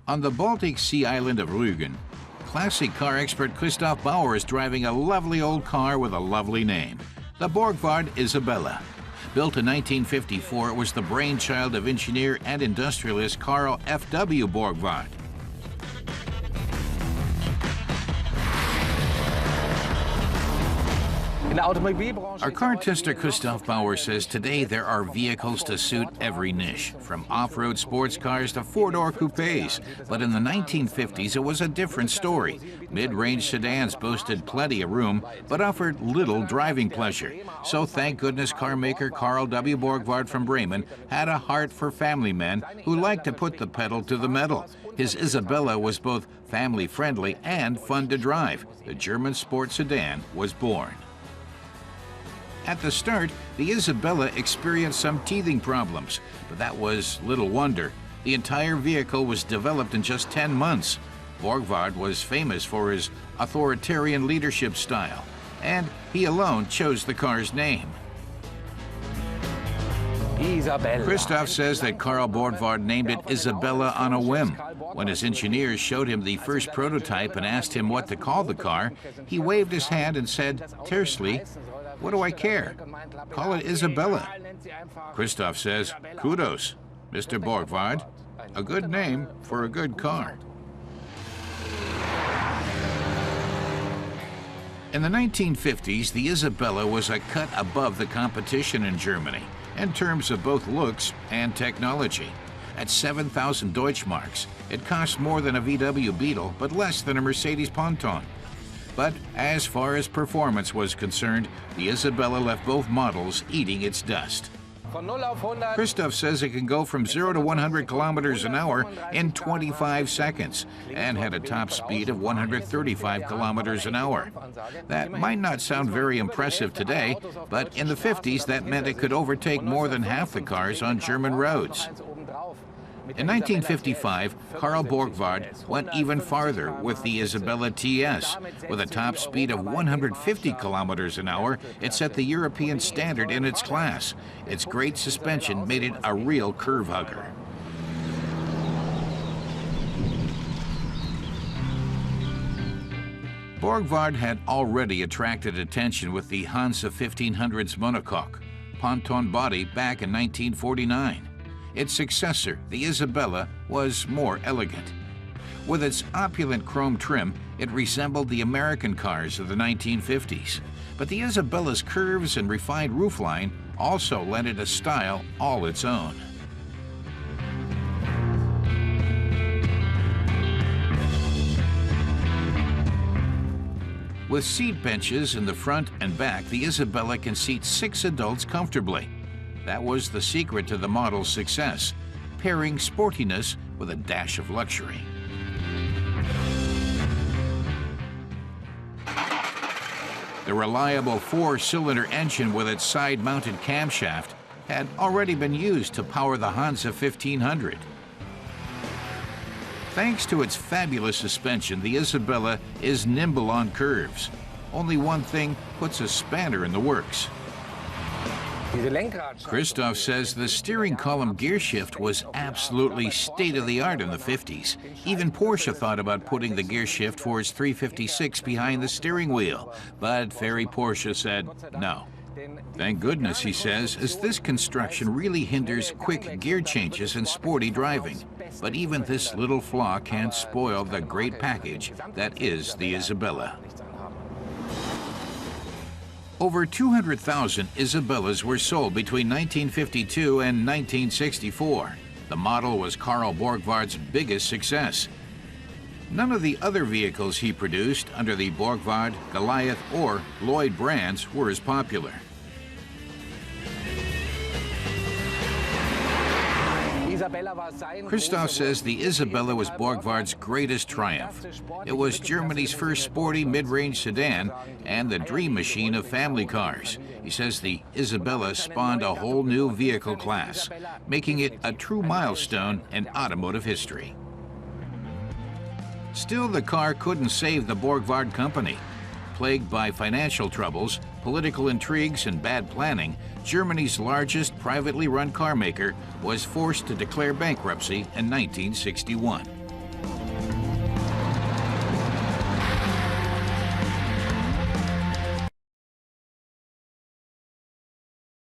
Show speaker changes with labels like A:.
A: On the Baltic Sea island of Rügen, classic car expert Christoph Bauer is driving a lovely old car with a lovely name, the Borgward Isabella. Built in 1954, it was the brainchild of engineer and industrialist Karl F.W. Borgward. Our car tester Christoph Bauer says today there are vehicles to suit every niche, from off-road sports cars to four-door coupes. But in the 1950s, it was a different story. Mid-range sedans boasted plenty of room, but offered little driving pleasure. So thank goodness car maker Karl W. Borgward from Bremen had a heart for family men who liked to put the pedal to the metal. His Isabella was both family-friendly and fun to drive. The German sport sedan was born. At the start, the Isabella experienced some teething problems, but that was little wonder. The entire vehicle was developed in just 10 months. Borgward was famous for his authoritarian leadership style, and he alone chose the car's name. Isabella. Christoph says that Karl Borgward named it Isabella on a whim. When his engineers showed him the first prototype and asked him what to call the car, he waved his hand and said tersely, "What do I care? Call it Isabella." Christoph says, "Kudos, Mr. Borgward. A good name for a good car." In the 1950s, the Isabella was a cut above the competition in Germany in terms of both looks and technology. At 7,000 Deutschmarks, it cost more than a VW Beetle, but less than a Mercedes Ponton. But as far as performance was concerned, the Isabella left both models eating its dust. Christoph says it can go from 0 to 100 kilometers an hour in 25 seconds and had a top speed of 135 kilometers an hour. That might not sound very impressive today, but in the 50s that meant it could overtake more than half the cars on German roads. In 1955, Karl Borgward went even farther with the Isabella TS. With a top speed of 150 kilometers an hour, it set the European standard in its class. Its great suspension made it a real curve hugger. Borgward had already attracted attention with the Hansa 1500's monocoque, ponton body back in 1949. Its successor, the Isabella, was more elegant. With its opulent chrome trim, it resembled the American cars of the 1950s. But the Isabella's curves and refined roofline also lent it a style all its own. With seat benches in the front and back, the Isabella can seat 6 adults comfortably. That was the secret to the model's success, pairing sportiness with a dash of luxury. The reliable 4-cylinder engine with its side-mounted camshaft had already been used to power the Hansa 1500. Thanks to its fabulous suspension, the Isabella is nimble on curves. Only one thing puts a spanner in the works. Christoph says the steering column gear shift was absolutely state-of-the-art in the 50s. Even Porsche thought about putting the gear shift for its 356 behind the steering wheel, but Ferry Porsche said no. Thank goodness, he says, as this construction really hinders quick gear changes and sporty driving. But even this little flaw can't spoil the great package that is the Isabella. Over 200,000 Isabellas were sold between 1952 and 1964. The model was Karl Borgward's biggest success. None of the other vehicles he produced under the Borgward, Goliath, or Lloyd brands were as popular. Christoph says the Isabella was Borgward's greatest triumph. It was Germany's first sporty mid-range sedan and the dream machine of family cars. He says the Isabella spawned a whole new vehicle class, making it a true milestone in automotive history. Still, the car couldn't save the Borgward company. Plagued by financial troubles, political intrigues, and bad planning, Germany's largest privately run car maker was forced to declare bankruptcy in 1961.